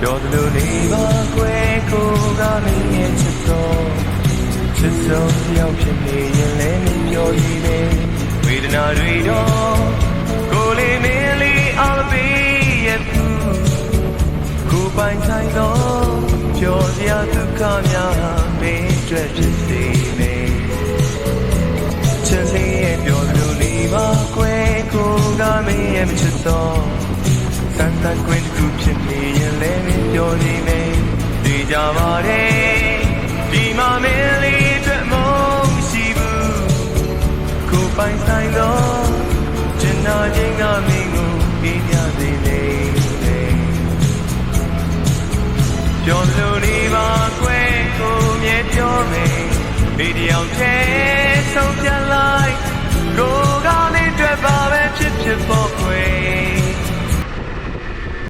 ပြောသလိုနေပါကွယ်ကိုကမင်းရဲ့ချစ်တော်ချစ်ဆုံးတယောက်ဖြစ်နေရင်လည်းမပြောရည်နဲ့ဝေဒနာတွေတော့ကိုလေးမင်းလေးအားပေးရဲ့ကိုပိုင်ဆိုင်တော့ပြောစရာဒုက္ခများမင်းအတွက်ဖြစ်စေမယ်ချစ်လေးရဲ့ပြောသလိုနေပါကွယ်ကိုကမင်းရဲ့မချစ်တော့စံတန်ခွင့်တစ်ခုဖြစ်နေရင်လည်းမပြောရည်နဲ့ဒီကြပါတယ်ဒီမှာမင်းလေးအတွက်မမရှိဘူးကိုပိုင်ဆိုင်တော့ကျင်နာခြင်းကမင်းကိုပြပြသေးလေပြောလို့နေပါကွယ်ကိုမြဲပြောမယ်ဒီတယောက်တည်းဆုံးပြလိုက်ကို